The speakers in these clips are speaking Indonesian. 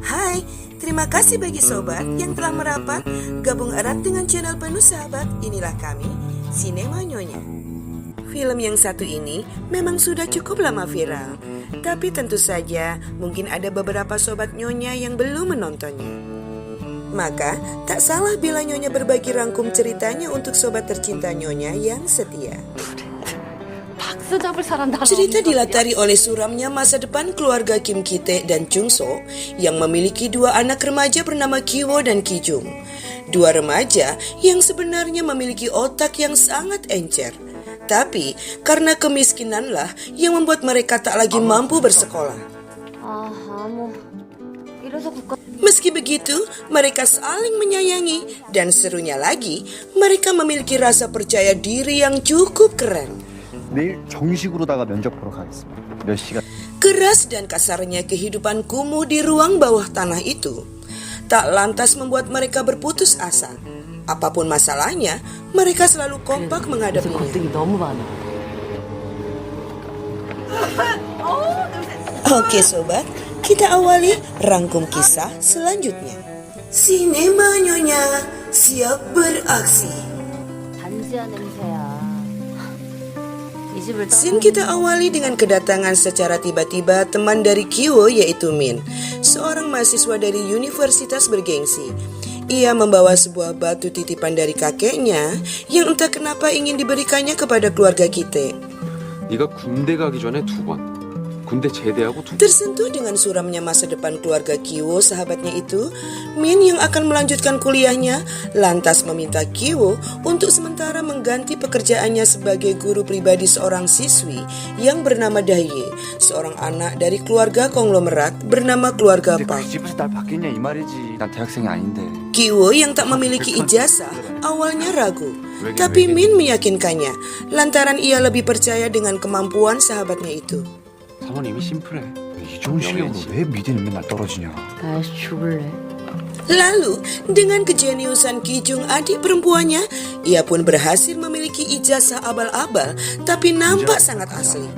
Hai, terima kasih bagi sobat yang telah merapat gabung erat dengan channel penuh sahabat. Inilah kami, Sinema Nyonya. Film yang satu ini memang sudah cukup lama viral, tapi tentu saja mungkin ada beberapa sobat Nyonya yang belum menontonnya. Maka tak salah bila Nyonya berbagi rangkum ceritanya untuk sobat tercinta Nyonya yang setia. Cerita dilatari oleh suramnya masa depan keluarga Kim Ki-tae dan Jung So yang memiliki dua anak remaja bernama Ki-woo dan Ki-jung. Dua remaja yang sebenarnya memiliki otak yang sangat encer. Tapi karena kemiskinanlah yang membuat mereka tak lagi mampu bersekolah. Meski begitu, mereka saling menyayangi dan serunya lagi, mereka memiliki rasa percaya diri yang cukup keren. 내일 정식으로다가 면접 보러 가겠습니다. 몇 시간? Keras dan kasarnya kehidupan kumuh di ruang bawah tanah itu tak lantas membuat mereka berputus asa. Apapun masalahnya, mereka selalu kompak menghadapinya. Oke sobat, kita awali rangkum kisah selanjutnya. Sinema Nyonya siap beraksi. Scene kita awali dengan kedatangan secara tiba-tiba teman dari Ki-woo yaitu Min, seorang mahasiswa dari universitas bergengsi. Ia membawa sebuah batu titipan dari kakeknya yang entah kenapa ingin diberikannya kepada keluarga Ki-tae. 네가 군대 가기 전에 2번, 군대 제대하고 2번. Tersentuh dengan suramnya masa depan keluarga Ki-woo sahabatnya itu, Min yang akan melanjutkan kuliahnya lantas meminta Ki-woo untuk sementara mengganti pekerjaannya sebagai guru pribadi seorang siswi yang bernama Dae, seorang anak dari keluarga konglomerat bernama keluarga Park. 집에서 날 받겠냐 이 말이지. 난 대학생이 아닌데. Ki-woo yang tak memiliki ijazah awalnya ragu, tapi Min meyakinkannya lantaran ia lebih percaya dengan kemampuan sahabatnya itu. 사모님이 심플해. 이 좋은 실력으로 왜 미대는 맨날 떨어지냐. Lalu, dengan kejeniusan Ki-jung adik perempuannya, ia pun berhasil memiliki ijazah abal-abal, tapi nampak sangat asli.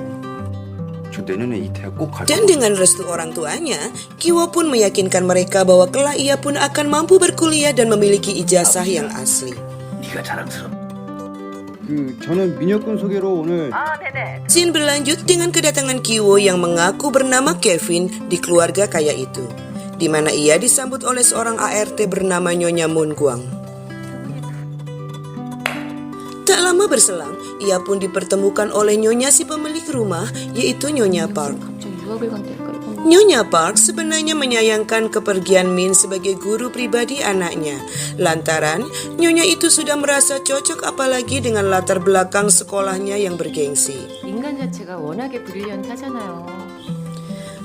저 내년에 이 대학 꼭 갈 Dan 거야. dengan restu orang tuanya, Ki-woo pun meyakinkan mereka bahwa kelak ia pun akan mampu berkuliah dan memiliki ijazah yang asli. 네가 자랑스러워. 저는 민혁군 소개로 오늘 Scene berlanjut dengan kedatangan Ki-woo yang mengaku bernama Kevin di keluarga kaya itu, di mana ia disambut oleh seorang ART bernama Nyonya Moon Kwang. Tak lama berselang, ia pun dipertemukan oleh Nyonya si pemilik rumah, yaitu Nyonya Park. Nyonya Park sebenarnya menyayangkan kepergian Min sebagai guru pribadi anaknya, lantaran Nyonya itu sudah merasa cocok apalagi dengan latar belakang sekolahnya yang bergengsi. 인간 자체가 워낙에 브릴리언트하잖아요.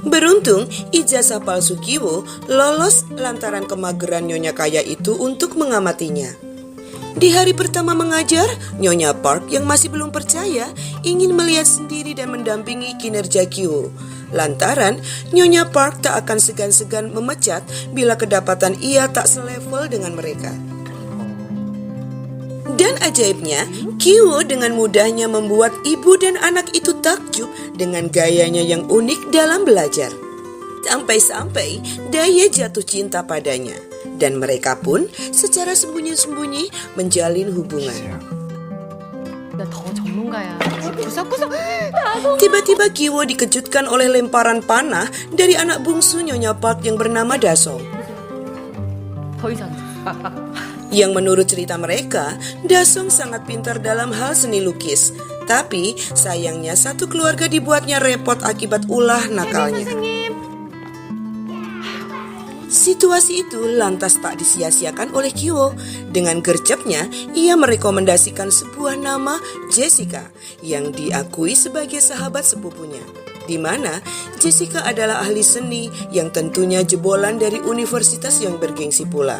Beruntung, ijazah palsu Ki-woo lolos lantaran kemageran Nyonya kaya itu untuk mengamatinya. Di hari pertama mengajar, Nyonya Park yang masih belum percaya ingin melihat sendiri dan mendampingi kinerja Ki-woo. Lantaran, Nyonya Park tak akan segan-segan memecat bila kedapatan ia tak selevel dengan mereka. Dan ajaibnya, Ki-woo dengan mudahnya membuat ibu dan anak itu takjub dengan gayanya yang unik dalam belajar. Sampai-sampai Dae jatuh cinta padanya, dan mereka pun secara sembunyi-sembunyi menjalin hubungan. 나 더 전문가야. 구석구석. Tiba-tiba Ki-woo dikejutkan oleh lemparan panah dari anak bungsu Nyonya Park yang bernama Dasong. 더 이상. Yang menurut cerita mereka, Dasong sangat pintar dalam hal seni lukis. Tapi sayangnya satu keluarga dibuatnya repot akibat ulah nakalnya. Situasi itu lantas tak disia-siakan oleh Ki-woo. Dengan gercepnya, ia merekomendasikan sebuah nama Jessica yang diakui sebagai sahabat sepupunya. Di mana Jessica adalah ahli seni yang tentunya jebolan dari universitas yang bergengsi pula,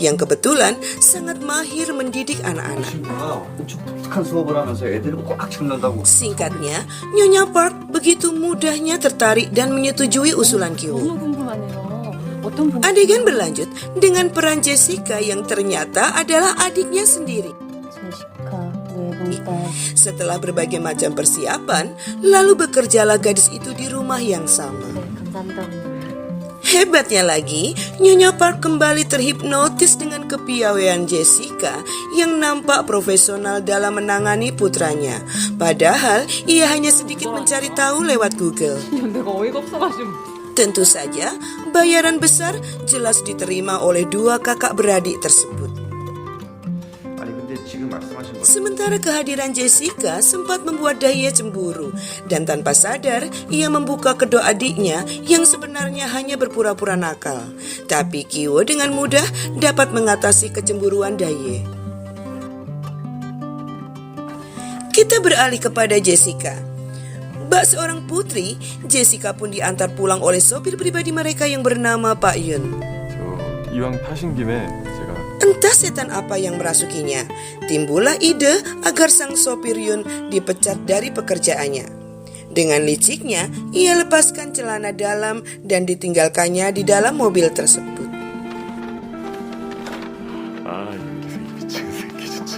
yang kebetulan sangat mahir mendidik anak-anak. 독특한 수업을 하면서 애들을 꽉 잡는다고. Singkatnya, Nyonya Park begitu mudahnya tertarik dan menyetujui usulan Ki-woo. 너무 궁금하네요. 어떤 분? Adegan berlanjut dengan peran Jessica yang ternyata adalah adiknya sendiri. Setelah berbagai macam persiapan, lalu bekerjalah gadis itu di rumah yang sama. Hebatnya lagi, Nyonya Park kembali terhipnotis dengan kepiawaian Jessica yang nampak profesional dalam menangani putranya. Padahal ia hanya sedikit mencari tahu lewat Google. 내가 어이가 없어가지고. Tentu saja, bayaran besar jelas diterima oleh dua kakak beradik tersebut. 아니 근데 지금 말씀하신 거 Sementara kehadiran Jessica sempat membuat Daye cemburu dan tanpa sadar ia membuka kedua adiknya yang sebenarnya hanya berpura-pura nakal. Tapi Kiwo dengan mudah dapat mengatasi kecemburuan Daye. Kita beralih kepada Jessica. Bak seorang putri, Jessica pun diantar pulang oleh sopir pribadi mereka yang bernama Pak Yun. 저 이왕 타신 김에 제가 Entah setan apa yang merasukinya, timbullah ide agar sang sopir Yun dipecat dari pekerjaannya. Dengan liciknya, ia lepaskan celana dalam dan ditinggalkannya di dalam mobil tersebut. 아 여기서 이 미친 새끼 진짜.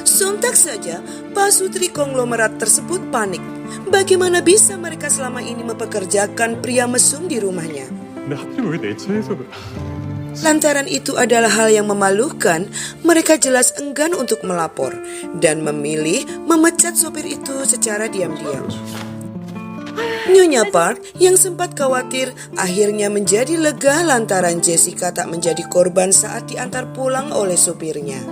Sontak saja, pasutri konglomerat tersebut panik. Bagaimana bisa mereka selama ini mempekerjakan pria mesum di rumahnya? 근데 하필 왜 내 차에서 그래? Lantaran itu adalah hal yang memalukan, mereka jelas enggan untuk melapor dan memilih memecat sopir itu secara diam-diam. Nyonya Park yang sempat khawatir akhirnya menjadi lega lantaran Jessica tak menjadi korban saat diantar pulang oleh sopirnya.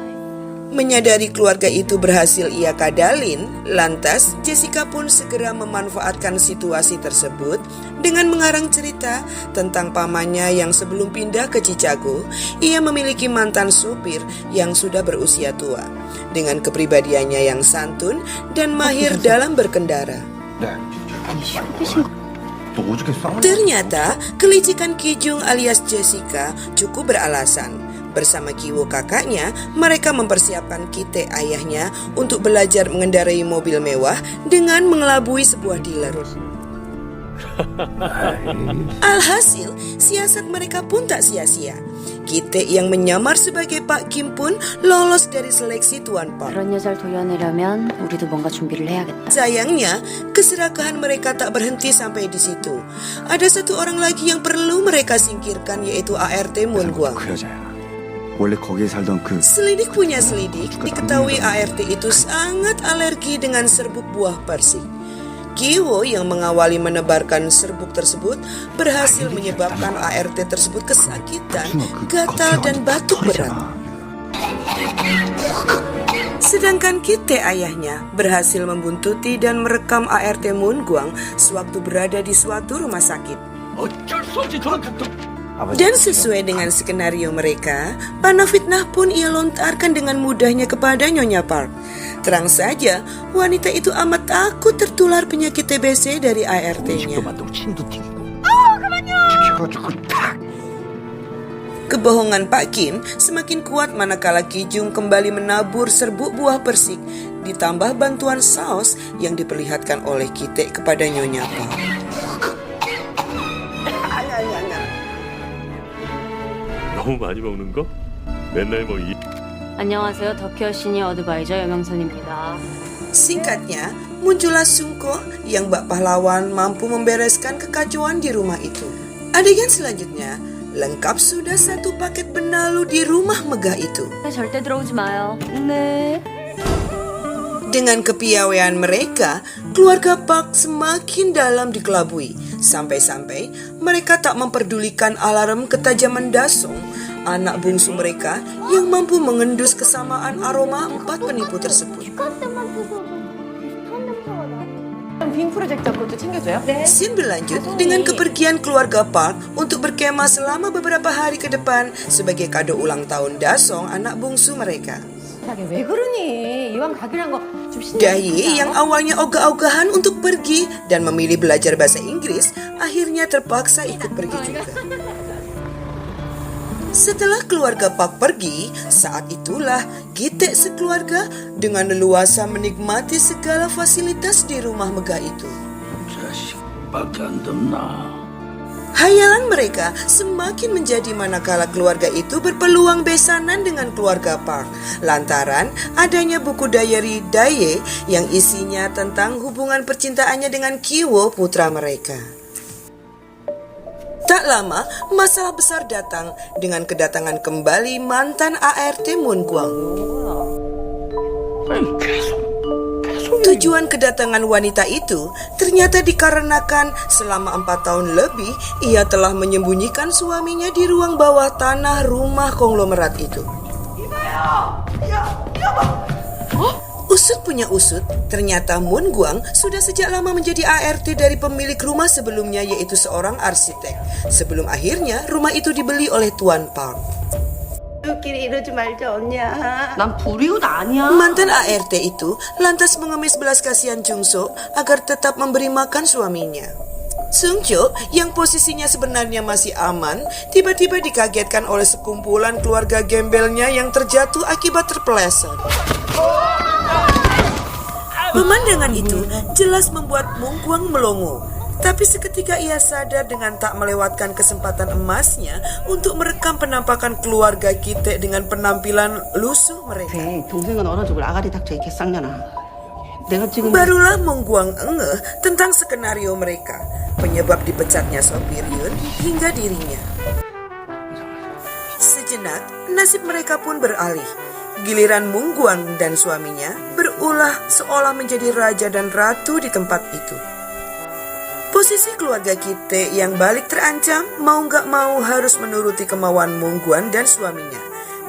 Menyadari keluarga itu berhasil ia kadalin, lantas Jessica pun segera memanfaatkan situasi tersebut dengan mengarang cerita tentang pamannya yang sebelum pindah ke Chicago, ia memiliki mantan supir yang sudah berusia tua, dengan kepribadiannya yang santun dan mahir dalam berkendara. 네. 또 오죽해 싸우는 Ternyata, kelicikan Kijung alias Jessica cukup beralasan. Bersama Kiwo kakaknya, mereka mempersiapkan Kite ayahnya untuk belajar mengendarai mobil mewah dengan mengelabui sebuah dealer. Alhasil, siasat mereka pun tak sia-sia. Kite yang menyamar sebagai Pak Kim pun lolos dari seleksi Tuan Park. 그런 여자를 도려내려면 우리도 뭔가 준비를 해야겠다. Sayangnya, keserakahan mereka tak berhenti sampai di situ. Ada satu orang lagi yang perlu mereka singkirkan, yaitu ART Moon Guang. 그 여자야. 원래 거기에 살던 그 Selidik punya selidik, diketahui ART itu sangat alergi dengan serbuk buah persik. Kiwo yang mengawali menebarkan serbuk tersebut berhasil menyebabkan ART tersebut kesakitan, gatal dan batuk berat. Sedangkan Kite ayahnya berhasil membuntuti dan merekam ART Moon Guang sewaktu berada di suatu rumah sakit. Dan sesuai dengan skenario mereka, panah fitnah pun ia lontarkan dengan mudahnya kepada Nyonya Park. Terang saja, wanita itu amat takut tertular penyakit TBC dari ART-nya. Kebohongan Pak Kim semakin kuat manakala Kijung kembali menabur serbuk buah persik, ditambah bantuan saus yang diperlihatkan oleh Kite kepada Nyonya Park. 너무 많이 먹는 거? 맨날 뭐 이. 안녕하세요. 더케어 시니어 어드바이저 여명선입니다. Singkatnya, muncullah Sungko yang bak pahlawan mampu membereskan kekacauan di rumah itu. Adegan selanjutnya, lengkap sudah satu paket benalu di rumah megah itu. 절대 들어오지 마요. 네. Dengan kepiawaian mereka, keluarga Park semakin dalam dikelabui. Sampai-sampai mereka tak memperdulikan alarm ketajaman Dasong, anak bungsu mereka yang mampu mengendus kesamaan aroma 4 penipu tersebut. 빔 프로젝터 그것도 챙겨줘요? 네. Scene berlanjut dengan kepergian keluarga Park untuk berkemah selama beberapa hari ke depan sebagai kado ulang tahun Dasong, anak bungsu mereka. 왜 그러니? 이왕 가기란 거좀 Daye yang awalnya ogah-ogahan untuk pergi dan memilih belajar bahasa Inggris, akhirnya terpaksa ikut pergi juga. Setelah keluarga Park pergi, saat itulah Kite sekeluarga dengan leluasa menikmati segala fasilitas di rumah megah itu. Hayalan mereka semakin menjadi manakala keluarga itu berpeluang besanan dengan keluarga Park, lantaran adanya buku diary Daye yang isinya tentang hubungan percintaannya dengan Kiwo, putra mereka. Tak lama, masalah besar datang dengan kedatangan kembali mantan ART Moon Gwang. Tujuan kedatangan wanita itu ternyata dikarenakan selama 4 tahun lebih ia telah menyembunyikan suaminya di ruang bawah tanah rumah konglomerat itu. Usut punya usut, ternyata Moon Gwang sudah sejak lama menjadi ART dari pemilik rumah sebelumnya, yaitu seorang arsitek. Sebelum akhirnya rumah itu dibeli oleh Tuan Park. 난 불이웃 아니야. Mantan ART itu lantas mengemis belas kasihan Jungso agar tetap memberi makan suaminya. Sungjo yang posisinya sebenarnya masih aman, tiba-tiba dikagetkan oleh sekumpulan keluarga gembelnya yang terjatuh akibat terpeleset. Pemandangan itu jelas membuat Moon Gwang melongo. Tapi seketika ia sadar dengan tak melewatkan kesempatan emasnya untuk merekam penampakan keluarga Kite dengan penampilan lusuh mereka. 동생은 어느 쪽을 아가리 닥쳐 이 개쌍년아. 내가 지금 Barulah Moon Gwang ngeh tentang skenario mereka, penyebab dipecatnya sopir Yun hingga dirinya. Sejenak, nasib mereka pun beralih. Giliran Moon Gwang dan suaminya berulah seolah menjadi raja dan ratu di tempat itu. Posisi keluarga Kite yang balik terancam, mau gak mau harus menuruti kemauan Moon Gwang dan suaminya.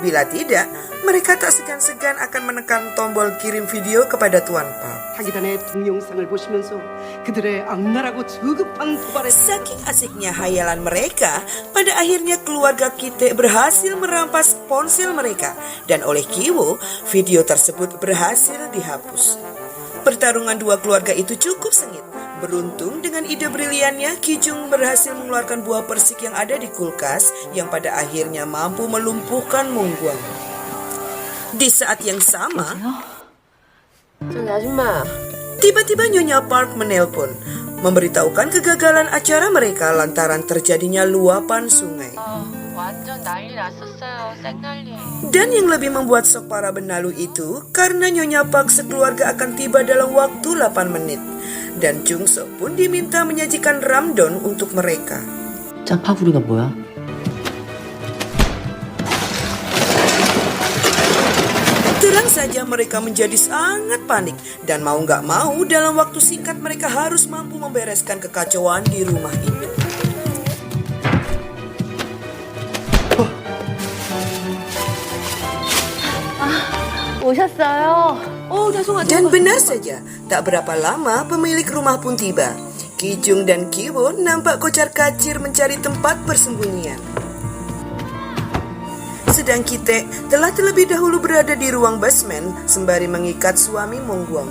Bila tidak, mereka tak segan-segan akan menekan tombol kirim video kepada Tuan Park. 하기 전에 동영상을 보시면서 그들의 악랄하고 저급한 도발에 Saking asiknya hayalan mereka, pada akhirnya keluarga Kite berhasil merampas ponsel mereka. Dan oleh Kiwo, video tersebut berhasil dihapus. Pertarungan dua keluarga itu cukup sengit. Beruntung dengan ide briliannya, Kijung berhasil mengeluarkan buah persik yang ada di kulkas yang pada akhirnya mampu melumpuhkan Moon Gwang. Di saat yang sama, tiba-tiba Nyonya Park menelpon, memberitahukan kegagalan acara mereka lantaran terjadinya luapan sungai. Dan yang lebih membuat sok para benalu itu, karena Nyonya Park sekeluarga akan tiba dalam waktu 8 menit. Dan Jungso pun diminta menyajikan ramdon untuk mereka. 짜파구리가 뭐야? Terang saja mereka menjadi sangat panik. Dan mau gak mau dalam waktu singkat mereka harus mampu membereskan kekacauan di rumah itu. 오셨어요? Dan benar saja, tak berapa lama pemilik rumah pun tiba. Kijung dan Kiwo nampak kocar-kacir mencari tempat persembunyian. Sedang Kite telah terlebih dahulu berada di ruang basement sembari mengikat suami Moon Gwang.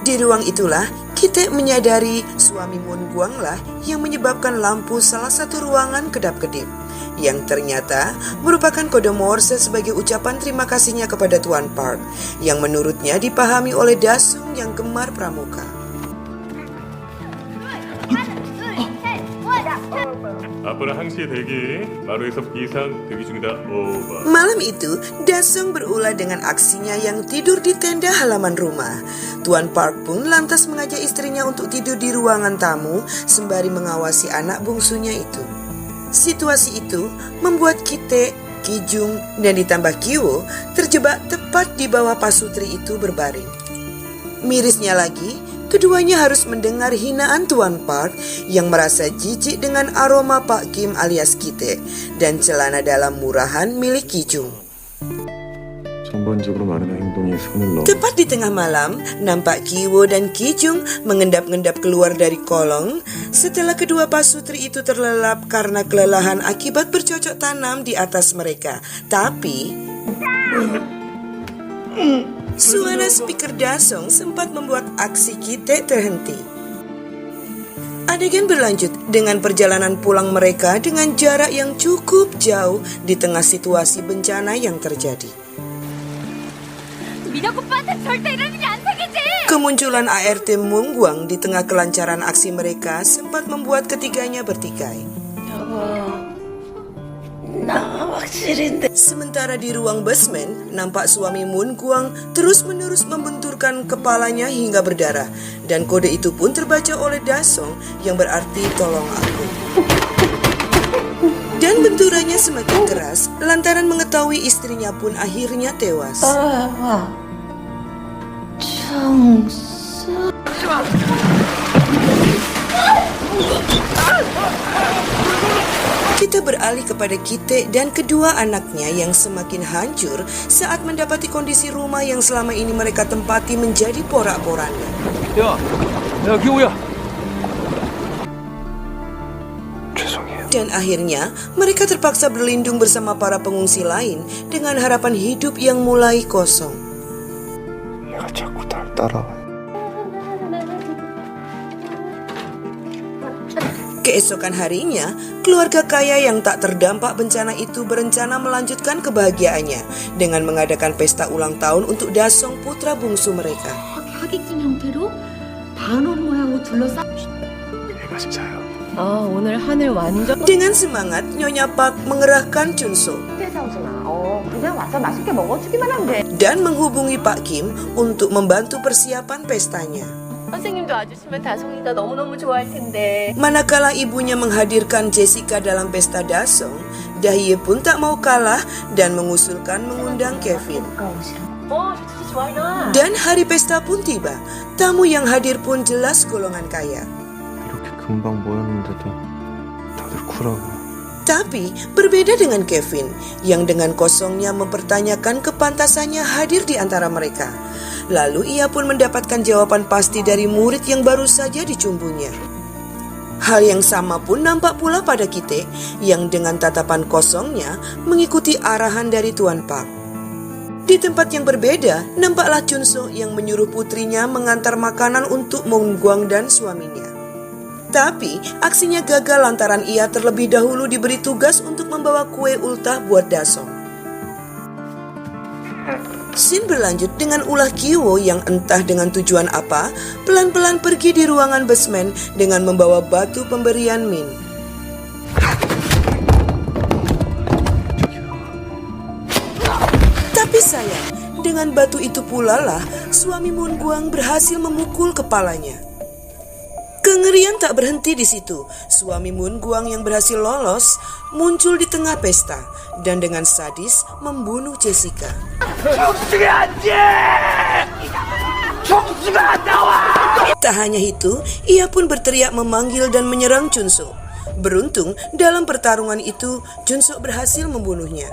Di ruang itulah Kite menyadari suami Moon Gwang lah yang menyebabkan lampu salah satu ruangan kedap-kedip, yang ternyata merupakan kode Morse sebagai ucapan terima kasihnya kepada Tuan Park, yang menurutnya dipahami oleh Dasung yang gemar pramuka. 앞으로 항시 대기. 마루에서 비상 대기 중이다. 오버. Malam itu, Dasung berulah dengan aksinya yang tidur di tenda halaman rumah. Tuan Park pun lantas mengajak istrinya untuk tidur di ruangan tamu sembari mengawasi anak bungsunya itu. Situasi itu membuat Kite, Kijung, dan ditambah Kiwo terjebak tepat di bawah pasutri itu berbaring. Mirisnya lagi, keduanya harus mendengar hinaan Tuan Park yang merasa jijik dengan aroma Pak Kim alias Kite dan celana dalam murahan milik Kijung. 전반적으로 많은 행동이 손을 넣어. Tepat di tengah malam, nampak Kiwo dan Kijung mengendap-endap keluar dari kolong setelah kedua pasutri itu terlelap karena kelelahan akibat bercocok tanam di atas mereka. Tapi suara speaker Dasong sempat membuat aksi Kite terhenti. Adegan berlanjut dengan perjalanan pulang mereka dengan jarak yang cukup jauh di tengah situasi bencana yang terjadi. Kemunculan ART Moon Gwang di tengah kelancaran aksi mereka sempat membuat ketiganya bertikai. Sementara di ruang basement, nampak suami Moon Gwang terus-menerus membenturkan kepalanya hingga berdarah. Dan kode itu pun terbaca oleh Dasong yang berarti tolong aku. Dan benturannya semakin keras lantaran mengetahui istrinya pun akhirnya tewas. Kita beralih kepada Kite dan kedua anaknya yang semakin hancur saat mendapati kondisi rumah yang selama ini mereka tempati menjadi porak-poranda. 야 기호야. Dan akhirnya mereka terpaksa berlindung bersama para pengungsi lain dengan harapan hidup yang mulai kosong. 얘가 자꾸 날 따라와. Keesokan harinya, keluarga kaya yang tak terdampak bencana itu berencana melanjutkan kebahagiaannya dengan mengadakan pesta ulang tahun untuk Dasong putra bungsu mereka. 하객진 형태로 반원 모양으로 둘러싸. 얘가 진짜야. 오늘 하늘 완전. Dengan semangat, Nyonya Park mengerahkan Chunso 회사 오지 마. 그냥 와서 맛있게 먹어주기만 하면 돼. dan menghubungi Pak Kim untuk membantu persiapan pestanya. 선생님도 와주시면 다송이가 너무너무 좋아할 텐데. Manakala ibunya menghadirkan Jessica dalam pesta Dasong, Dahye pun tak mau kalah dan mengusulkan mengundang Kevin. 진짜 좋아요. Dan hari pesta pun tiba. Tamu yang hadir pun jelas golongan kaya. 이렇게 금방 모였는데도 다들 쿨하고. Tapi berbeda dengan Kevin yang dengan kosongnya mempertanyakan kepantasannya hadir di antara mereka. Lalu ia pun mendapatkan jawaban pasti dari murid yang baru saja dicumbunya. Hal yang sama pun nampak pula pada Kite yang dengan tatapan kosongnya mengikuti arahan dari Tuan Park. Di tempat yang berbeda, nampaklah Chunso yang menyuruh putrinya mengantar makanan untuk Moon Gwang dan suaminya. Tapi aksinya gagal lantaran ia terlebih dahulu diberi tugas untuk membawa kue ultah buat Dasong. Scene berlanjut dengan ulah Kiwo yang entah dengan tujuan apa, pelan-pelan pergi di ruangan basement dengan membawa batu pemberian Min. Tapi sayang, dengan batu itu pula lah suami Moon Gwang berhasil memukul kepalanya. Kengerian tak berhenti di situ. Suami Moon Gwang yang berhasil lolos muncul di tengah pesta dan dengan sadis membunuh Jessica. Tak hanya itu, ia pun berteriak memanggil dan menyerang Chunso. Beruntung dalam pertarungan itu Chunso berhasil membunuhnya.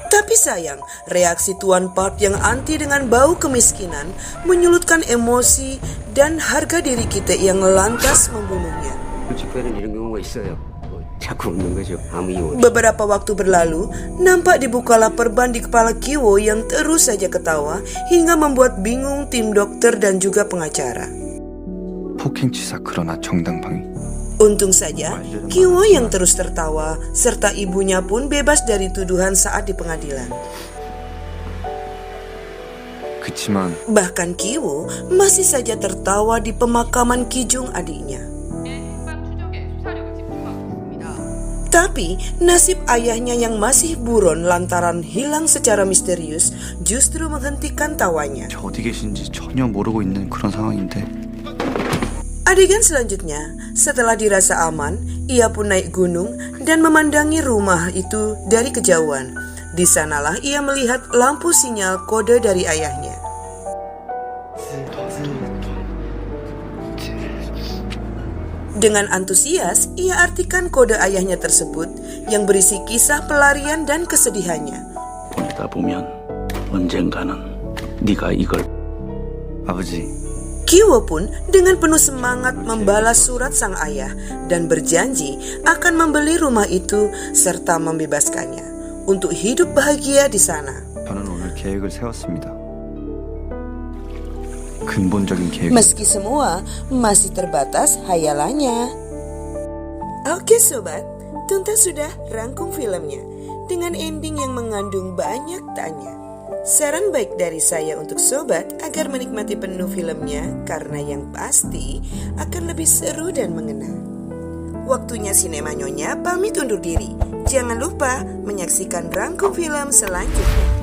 Tapi sayang, reaksi Tuan Park yang anti dengan bau kemiskinan menyulutkan emosi dan harga diri kita yang lantas membunuhnya. Beberapa waktu berlalu, nampak dibukalah perban di kepala Kiwo yang terus saja ketawa hingga membuat bingung tim dokter dan juga pengacara. 폭행치사 그러나 정당방위. Untung saja, Kiwo yang terus tertawa serta ibunya pun bebas dari tuduhan saat di pengadilan. 그치만 Bahkan Kiwo masih saja tertawa di pemakaman Kijung adiknya. Tapi nasib ayahnya yang masih buron lantaran hilang secara misterius justru menghentikan tawanya. 저 어디 계신지 전혀 모르고 있는 그런 상황인데. Adegan selanjutnya, setelah dirasa aman, ia pun naik gunung dan memandangi rumah itu dari kejauhan. Di sanalah ia melihat lampu sinyal kode dari ayahnya. Dengan antusias, ia artikan kode ayahnya tersebut yang berisi kisah pelarian dan kesedihannya. 보다 보면 언젠가는 네가 이걸. 아버지, Kiwo pun dengan penuh semangat membalas surat sang ayah dan berjanji akan membeli rumah itu serta membebaskannya untuk hidup bahagia di sana. 저는 오늘 계획을 세웠습니다. 근본적인 계획. Meski semua masih terbatas hayalannya. Oke sobat, tuntas sudah rangkum filmnya dengan ending yang mengandung banyak tanya. Saran baik dari saya untuk sobat agar menikmati penuh filmnya karena yang pasti akan lebih seru dan mengena. Waktunya Sinema Nyonya pamit undur diri. Jangan lupa menyaksikan rangkum film selanjutnya.